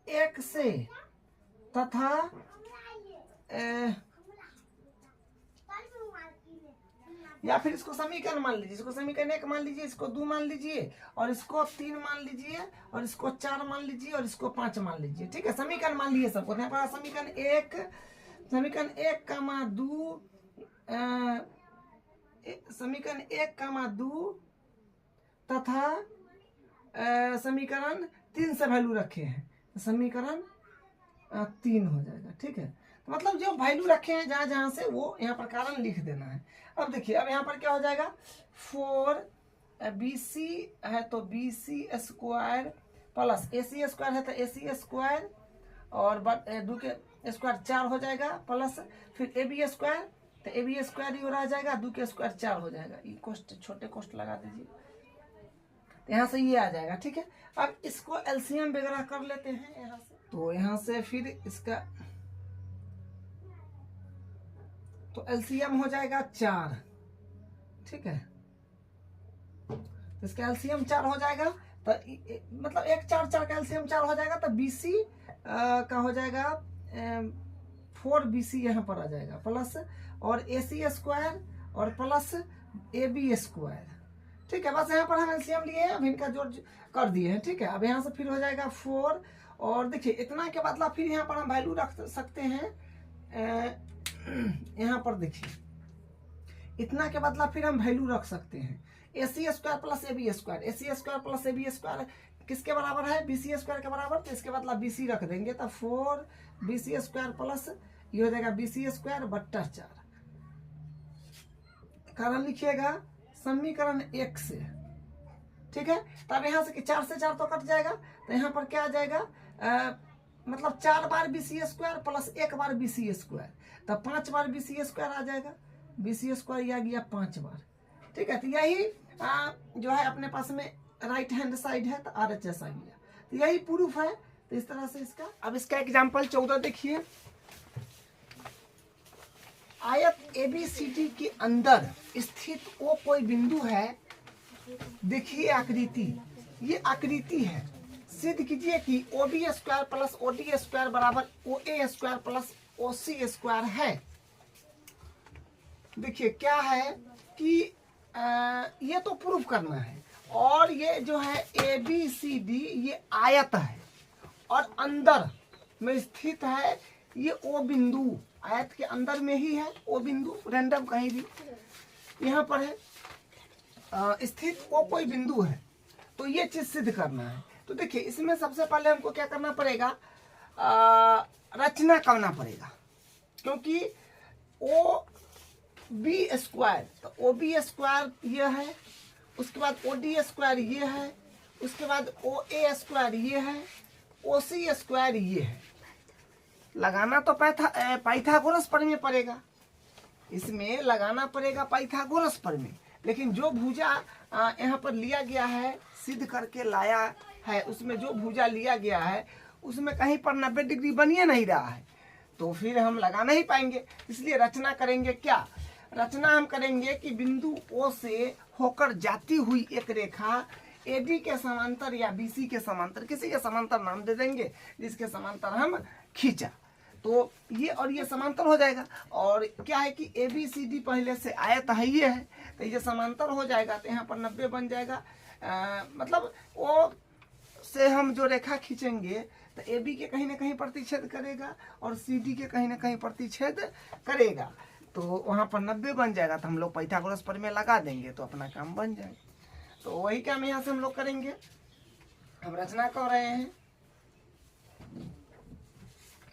1 से तथा या फिर इसको समीकरण मान लीजिए, इसको समीकरण 1 मान लीजिए, इसको 2 मान लीजिए, और इसको 3 मान लीजिए, और इसको 4 मान लीजिए, और इसको 5 मान लीजिए। ठीक है, समीकरण मान लीजिए सबको। यहाँ पर समीकरण 1 कामा 2 समीकरण 1 कामा 2 तथा समीकरण 3 से वैल्यू रखे हैं, समीकरण 3 हो जाएगा। ठीक है, तो मतलब जो वैल्यू रखे हैं जहां जहां से वो यहाँ पर कारण लिख देना है। अब देखिए अब यहाँ पर क्या हो जाएगा, 4 BC है तो BC square plus AC square है तो AC स्क्वायर और 2 के स्क्वायर 4 हो जाएगा, प्लस फिर ए बी स्क्वायर, तो ए बी स्क्वायर ही रह जाएगा, 2 के स्क्वायर 4 हो जाएगा। ये कोष्ट छोटे कोष्ट लगा दीजिए, तो यहाँ से ये आ जाएगा। ठीक है, अब इसको एलसीएम वगैरह कर लेते हैं यहाँ से। तो यहाँ से फिर इसका तो एलसीएम हो जाएगा 4। ठीक है, तो इसका एलसीएम 4 हो जाएगा, तो मतलब 1 4 4 का एलसीएम 4 हो जाएगा, तो बीसी का हो जाएगा 4 बीसी यहाँ पर आ जाएगा, प्लस और ए सी स्क्वायर और प्लस ए बी स्क्वायर। ठीक है, बस यहाँ पर हम एलसीएम लिए हैं, अब इनका जोड़ कर दिए हैं। ठीक है, अब यहाँ से फिर हो जाएगा 4, और देखिए इतना के बदला फिर यहाँ पर हम वैल्यू रख सकते हैं। यहाँ पर देखिए इतना के बदला फिर हम वैल्यू रख सकते हैं, A C square plus A B square. A C square plus A B square किसके बराबर है? बी सी स्क्वायर के बराबर, तो इसके बदला बी सी रख देंगे, तो 4 बी सी स्क्वायर प्लस ये हो जाएगा बी सी स्क्वायर बट्टा 4। कारण लिखिएगा समीकरण 1 से। ठीक है, तब यहाँ से 4 से 4 तो कट जाएगा, तो यहाँ पर क्या आ जाएगा, मतलब 4 बार बी सी स्क्वायर प्लस 1 बार बी सी स्क्वायर, तब 5 बार बी सी स्क्वायर आ जाएगा। बी सी स्क्वायर आ गया 5 बार। ठीक है, तो यही जो है अपने पास में राइट हैंड साइड है, तो आर एच एस आ गया, तो यही प्रूफ है। तो इस तरह से इसका, अब इसका एग्जाम्पल 14 देखिए। आयत एबीसीडी के अंदर स्थित वो कोई बिंदु है, देखिए आकृति, ये आकृति है, सिद्ध कीजिए कि O B square plus O D square बराबर O A square plus O C square है। देखिए क्या है कि ये तो प्रूफ करना है, और ये जो है ए बी सी डी ये आयत है, और अंदर में स्थित है ये ओ बिंदु, आयत के अंदर में ही है ओ बिंदु, रैंडम कहीं भी यहाँ पर है स्थित वो कोई बिंदु है, तो ये चीज सिद्ध करना है। तो देखिए इसमें सबसे पहले हमको क्या करना पड़ेगा, रचना करना पड़ेगा, क्योंकि ओ बी स्क्वायर, तो ओ बी स्क्वायर ये है, उसके बाद ओ डी स्क्वायर ये है, उसके बाद ओ ए स्क्वायर ये है, ओ सी स्क्वायर ये है। लगाना तो पाइथागोरस प्रमेय पड़ेगा, इसमें लगाना पड़ेगा पाइथागोरस प्रमेय, लेकिन जो भुजा यहाँ पर लिया गया है, सिद्ध करके लाया है, उसमें जो भुजा लिया गया है उसमें कहीं पर 90 डिग्री बनिए नहीं रहा है, तो फिर हम लगा नहीं पाएंगे। इसलिए रचना करेंगे, क्या रचना हम करेंगे कि बिंदु ओ से होकर जाती हुई एक रेखा एडी के समांतर या बीसी के समांतर, किसी के समांतर नाम दे देंगे, जिसके समांतर हम खींचा, तो ये और ये समांतर हो जाएगा। और क्या है कि ए बी सी डी पहले से आयत है ये है, तो ये समांतर हो जाएगा, तो यहाँ पर 90 बन जाएगा। मतलब वो से हम जो रेखा खींचेंगे तो ए बी के कहीं ना कहीं प्रतिच्छेद करेगा और सी डी के कहीं ना कहीं प्रतिच्छेद करेगा, तो वहाँ पर 90 बन जाएगा। तो हम लोग पाइथागोरस प्रमेय लगा देंगे तो अपना काम बन जाएगा। तो वही काम यहाँ से हम लोग करेंगे। हम रचना कर रहे हैं,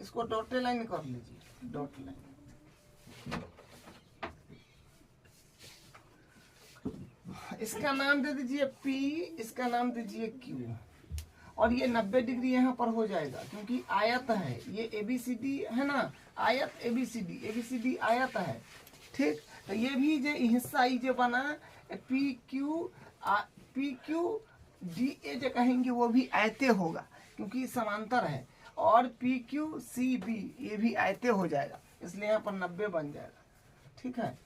इसको डॉटेड लाइन कर लीजिए, डॉट लाइन। इसका नाम दे दीजिए P, इसका नाम दीजिए Q, और ये 90 डिग्री यहाँ पर हो जाएगा, क्योंकि आयत है ये ABCD है ना, आयत ABCD आयत है। ठीक, तो ये भी जो हिस्सा ही जो बना PQDA जो कहेंगे वो भी आयते होगा, क्योंकि समांतर है, और PQCB ये भी आयते हो जाएगा, इसलिए यहाँ पर 90 बन जाएगा। ठीक है,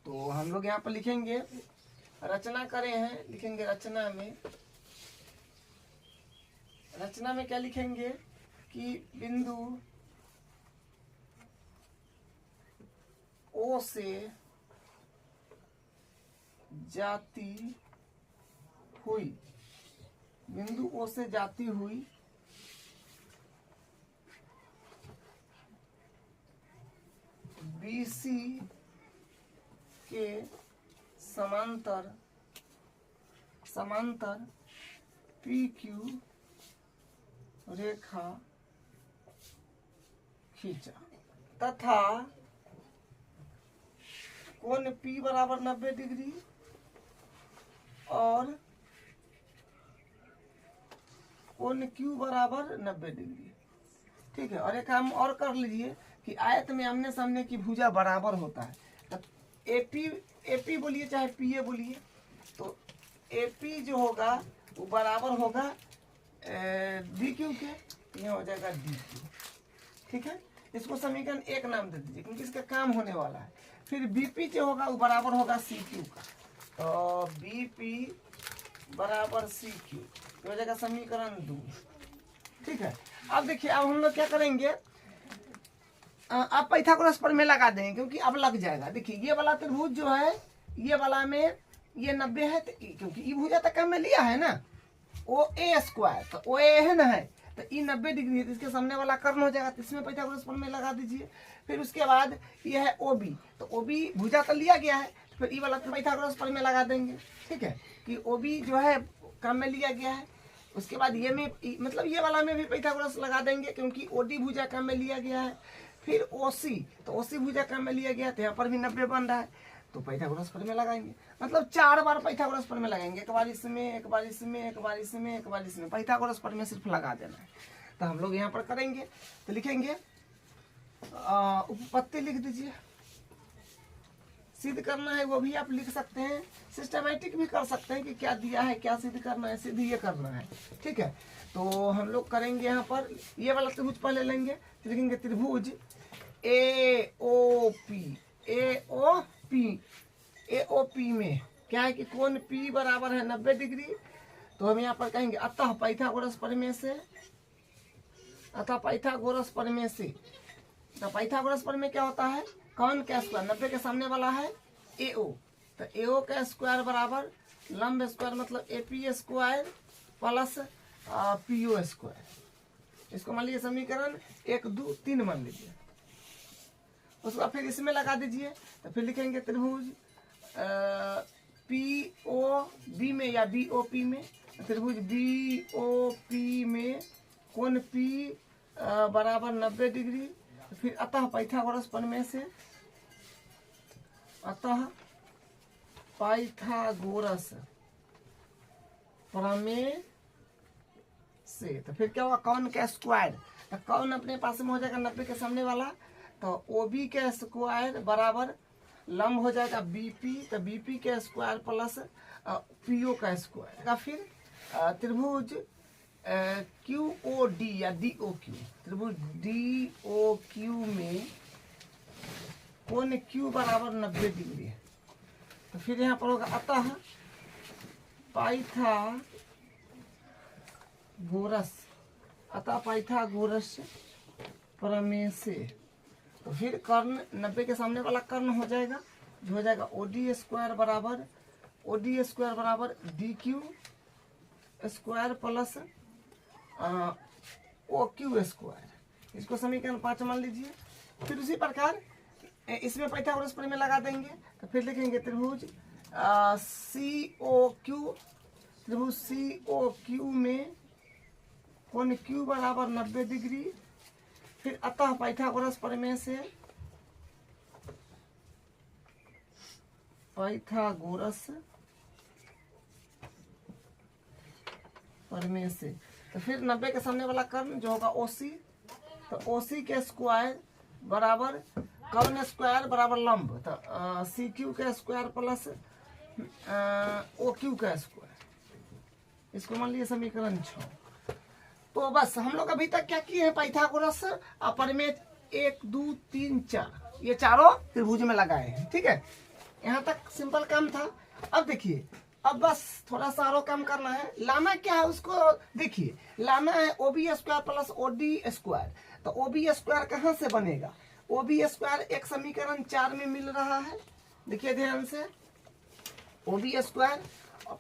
तो हम लोग यहाँ पर लिखेंगे, रचना करे हैं, लिखेंगे रचना में क्या लिखेंगे कि बिंदु ओ से जाती हुई, बिंदु ओ से जाती हुई BC के समांतर PQ रेखा खींचा, तथा कोण P बराबर 90 डिग्री और कोण Q बराबर 90 डिग्री। ठीक है। और एक काम और कर लीजिए कि आयत में आमने सामने की भुजा बराबर होता है, तो एपी बोलिए चाहे पीए बोलिए, तो एपी जो होगा वो बराबर होगा डी क्यू के, यहाँ हो जाएगा डी क्यू। ठीक है, इसको समीकरण 1 नाम दे दीजिए क्योंकि इसका काम होने वाला है। फिर बीपी जो होगा वो बराबर होगा सी क्यू का, तो बीपी बराबर सी क्यू हो जाएगा समीकरण 2। ठीक है, अब देखिए अब हम लोग क्या करेंगे, आप पाइथागोरस प्रमेय लगा देंगे क्योंकि अब लग जाएगा। देखिए ये वाला त्रिभुज जो है, ये वाला में ये 90 है, तो क्योंकि ई भुजा तक में लिया है ना, ओ ए स्क्वायर, तो ओ ए है ना है, तो ई 90 डिग्री है, तो इसके सामने वाला कर्ण हो जाएगा, तो इसमें पाइथागोरस प्रमेय लगा दीजिए। फिर उसके बाद ये है ओ बी, तो ओ बी भुजा तो लिया गया है, फिर ई वाला पाइथागोरस प्रमेय लगा देंगे। ठीक है, कि ओ बी जो है काम में लिया गया है। उसके बाद ये में मतलब ये वाला में भी पाइथागोरस लगा देंगे क्योंकि ओडी भुजा काम में लिया गया है। फिर ओसी, तो ओसी भुजा काम में लिया गया, तो यहाँ पर भी 90 बन रहा है, तो पाइथागोरस प्रमेय लगाएंगे। मतलब 4 बार पाइथागोरस प्रमेय लगाएंगे, एक बार इसमें, एक बार इसमें, एक बार इसमें, एक बार इसमें, पाइथागोरस प्रमेय सिर्फ लगा देना है। तो हम लोग यहाँ पर करेंगे, तो लिखेंगे उपपत्ति लिख दीजिए, सिद्ध करना है वो भी आप लिख सकते हैं, सिस्टमैटिक भी कर सकते हैं कि क्या दिया है, क्या सिद्ध करना है, सिद्ध ये करना है। ठीक है, तो हम लोग करेंगे यहाँ पर ये वाला त्रिभुज पहले लेंगे, तो लिखेंगे त्रिभुज ए ओ पी, ए ओ पी, ए ओ पी में क्या है कि कोण पी बराबर है 90 डिग्री। तो हम यहाँ पर कहेंगे अतः पाइथागोरस प्रमेय से, अतः पाइथागोरस प्रमेय से, तो पाइथागोरस प्रमेय क्या होता है, कौन का स्क्वायर 90 के सामने वाला है ए ओ, तो ए ओ का स्क्वायर बराबर लंब स्क्वायर मतलब A P square plus P O square. इसको मान लीजिए समीकरण 1 2 3 मान लीजिए। उसके बाद फिर इसमें लगा दीजिए, तो फिर लिखेंगे त्रिभुज पी ओ बी में या बी ओ पी में, त्रिभुज बी ओ पी में कोण पी बराबर 90 डिग्री। फिर अतः पाइथागोरस प्रमेय से, अतः पाइथागोरस प्रमेय से, तो फिर क्या होगा कौन का स्क्वायर, तो कौन अपने पास में हो जाएगा 90 के सामने वाला, तो ओ बी का स्क्वायर बराबर लंब हो जाएगा बीपी, तो बीपी का स्क्वायर प्लस पीओ का स्क्वायर का। फिर त्रिभुज क्यू ओ डी या डी ओ क्यू, त्रिभुज डी ओ क्यू में कोण क्यू बराबर 90 डिग्री है। तो फिर यहाँ पर होगा अतः पाइथागोरस, अतः पाइथागोरस प्रमेय से, तो फिर कर्ण 90 के सामने वाला कर्ण हो जाएगा, जो हो जाएगा ओडी स्क्वायर बराबर, ओडी स्क्वायर बराबर D Q square plus O Q square. इसको समीकरण 5 मान लीजिए। फिर उसी प्रकार इसमें पाइथागोरस प्रमेय लगा देंगे, तो फिर लिखेंगे त्रिभुज सी ओ क्यू, त्रिभुज सी ओ क्यू में कोण क्यू बराबर 90 डिग्री। फिर अतः पाइथागोरस प्रमेय से, पाइथागोरस प्रमेय से, तो फिर 90 के सामने वाला कर्ण जो होगा ओसी, तो ओसी के स्क्वायर बराबर कर्ण स्क्वायर बराबर लंब, तो सी क्यू का स्क्वायर प्लस ओ क्यू का स्क्वायर। इसको मान लीजिए समीकरण 6। तो बस हम लोग अभी तक क्या किए हैं, पाइथागोरस प्रमेय 1 2 3 4 ये चारों त्रिभुज में लगाए हैं। ठीक है, यहाँ तक सिंपल काम था। अब देखिए, अब बस थोड़ा सा और काम करना है। लाना क्या है उसको देखिए, लाना है O B square plus O D square. तो ओ बी स्क्वायर कहाँ से बनेगा, ओ बी स्क्वायर एक समीकरण 4 में मिल रहा है, देखिए ध्यान से, O B square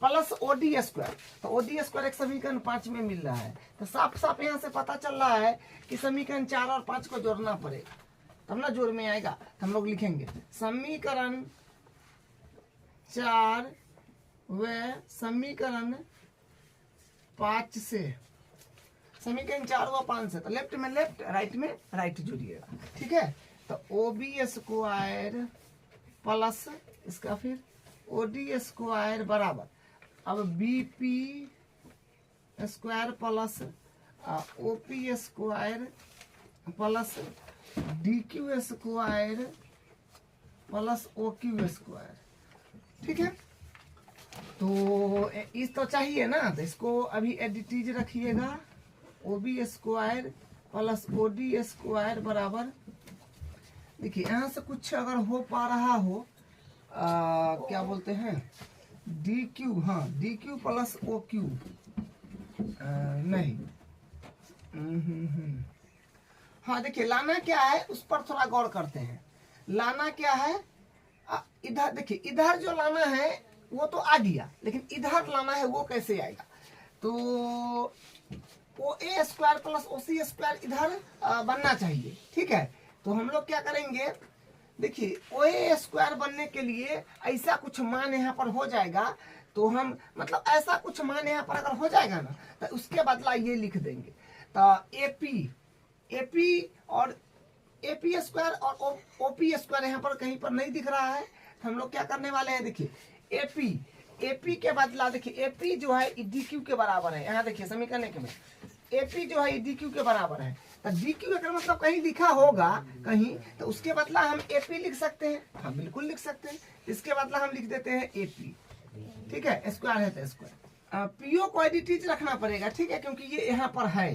plus O D square, तो ओ डी स्क्वायर एक समीकरण 5 में मिल रहा है। तो साफ साफ यहाँ से पता चल रहा है कि समीकरण 4 और 5 को जोड़ना पड़ेगा, तब ना जोड़ में आएगा। तो हम लोग लिखेंगे समीकरण 4 व समीकरण 5 से, समीकरण 4 व 5 से, तो लेफ्ट में लेफ्ट, राइट में राइट जोड़िएगा। ठीक है, तो ओ बी स्क्वायर प्लस इसका फिर ओ डी स्क्वायर बराबर, अब B P square plus O P square plus D Q square plus O Q square. ठीक है, तो इस तो चाहिए ना, तो इसको अभी एडिटीज रखिएगा, O B square plus O D square बराबर, देखिए यहाँ से कुछ अगर हो पा रहा हो क्या बोलते हैं डी क्यू, हाँ D Q plus O Q नहीं, हाँ देखिए लाना क्या है उस पर थोड़ा गौर करते हैं। लाना क्या है, इधर देखिए, इधर जो लाना है वो तो आ गया, लेकिन इधर लाना है वो कैसे आएगा, तो ओ A square plus O C square इधर बनना चाहिए। ठीक है, तो हम लोग क्या करेंगे, देखिए ओ ए स्क्वायर बनने के लिए ऐसा कुछ मान यहाँ पर हो जाएगा, तो हम मतलब ऐसा कुछ मान यहाँ पर अगर हो जाएगा ना, तो उसके बदला ये लिख देंगे, तो एपी और एपी स्क्वायर और ओपी स्क्वायर यहाँ पर कहीं पर नहीं दिख रहा है, तो हम लोग क्या करने वाले हैं, देखिए एपी के बदला, देखिए एपी जो है डी क्यू के बराबर है, यहाँ देखिए समीकरण के में एपी जो है डी क्यू के बराबर है, तो डी क्यू अगर मतलब कहीं लिखा होगा कहीं, तो उसके बदला हम एपी लिख सकते हैं, हाँ बिल्कुल लिख सकते हैं, इसके बदला हम लिख देते हैं एपी। ठीक है, स्क्वायर है तो स्क्वायर, पीओ को एडिटीज रखना पड़ेगा। ठीक है, क्योंकि ये यहाँ पर है,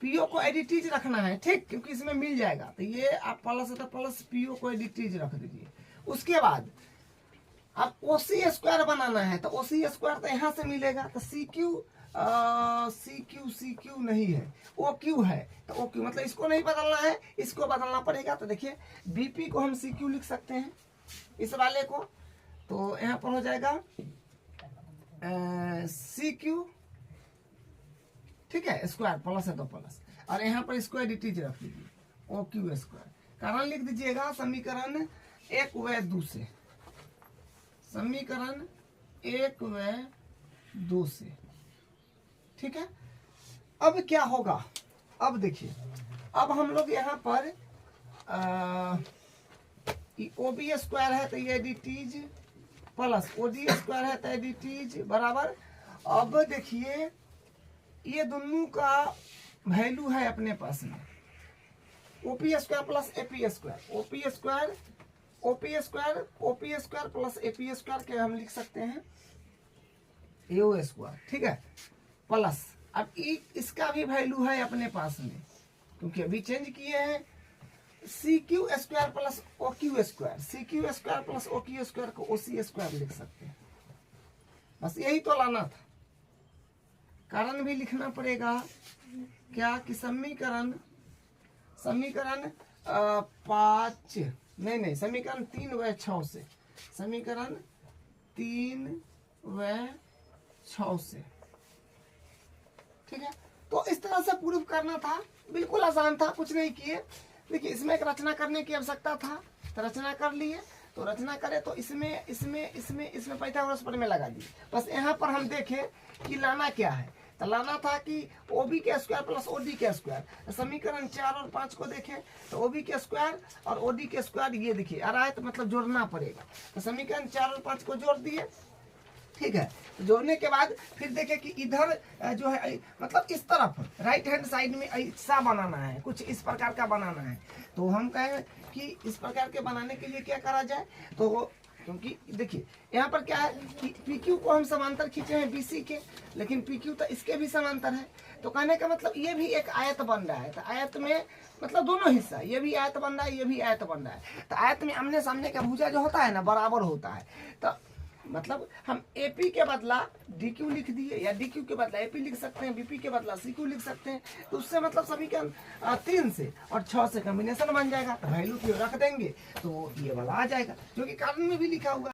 पीओ को एडिटीज रखना है, ठीक, क्योंकि इसमें मिल जाएगा, तो ये आप प्लस है तो प्लस पीओ को एडिटीज रख दीजिए। उसके बाद अब ओसी स्क्वायर बनाना है, तो ओसी स्क्वायर तो यहाँ से मिलेगा, तो सी क्यू नहीं है, ओ क्यू है, तो ओ क्यू मतलब इसको नहीं बदलना है, इसको बदलना पड़ेगा। तो देखिए बीपी को हम सी क्यू लिख सकते हैं इस वाले को, तो यहाँ पर हो जाएगा सी क्यू, ठीक है, स्क्वायर प्लस है तो प्लस, और यहाँ पर इसको एडिटीज रख दीजिए ओ क्यू स्क्वायर। कारण लिख दीजिएगा समीकरण 1 व 2 से, समीकरण 1 व 2 से। ठीक है, अब क्या होगा, अब देखिए, अब हम लोग यहाँ पर ओ बी स्क्वायर है तो ये एडिटीज प्लस ओ डी स्क्वायर है तो एडिटीज बराबर। अब देखिए ये दोनों का वैल्यू है अपने पास में, OP square plus AP square, OP square plus AP square के हम लिख सकते हैं एओ स्क्वायर। ठीक है, प्लस अब इसका भी वैल्यू है अपने पास में, क्योंकि अभी चेंज किए हैं, C Q square plus O Q square, C Q square plus O Q square को ओ सी स्क्वायर लिख सकते हैं। बस यही तो लाना था, कारण भी लिखना पड़ेगा क्या कि समीकरण 5 नहीं समीकरण 3 व 6 से, समीकरण 3 व 6 से। ठीक है, तो इस तरह से प्रूफ करना था, बिल्कुल आसान था, कुछ नहीं किए। देखिए इसमें एक रचना करने की आवश्यकता था, तो रचना कर लिए, तो रचना करे तो इसमें पाइथागोरस प्रमेय लगा दिए। बस यहाँ पर हम देखें कि लाना क्या है, तो लाना था कि ओबी के स्क्वायर प्लस ओडी के स्क्वायर। समीकरण 4 और 5 को देखें तो ओबी के स्क्वायर और ओडी के स्क्वायर ये देखिए आ रहा है, तो मतलब जोड़ना पड़ेगा, तो समीकरण 4 और 5 को जोड़ दिए। ठीक है, तो जोड़ने के बाद फिर देखें कि इधर जो है मतलब इस तरफ राइट हैंड साइड में ऐसा बनाना है, कुछ इस प्रकार का बनाना है, तो हम कहें कि इस प्रकार के बनाने के लिए क्या करा जाए, तो क्योंकि देखिए यहाँ पर क्या है कि पी क्यू को हम समांतर खींचे हैं बीसी के, लेकिन पी क्यू तो इसके भी समांतर है, तो कहने का मतलब ये भी एक आयत बन रहा है, तो आयत में मतलब दोनों हिस्सा, ये भी आयत बन रहा है, ये भी आयत बन रहा है, तो आयत में आमने सामने का भुजा जो होता है ना बराबर होता है, तो मतलब हम AP के बदला DQ लिख दिए, या DQ के बदला AP लिख सकते हैं, BP के बदला CQ लिख सकते हैं, तो उससे मतलब समीकरण 3 से और 6 से कॉम्बिनेशन बन जाएगा, तो वैल्यू रख देंगे तो ये वाला आ जाएगा, जो कि कारण में भी लिखा हुआ।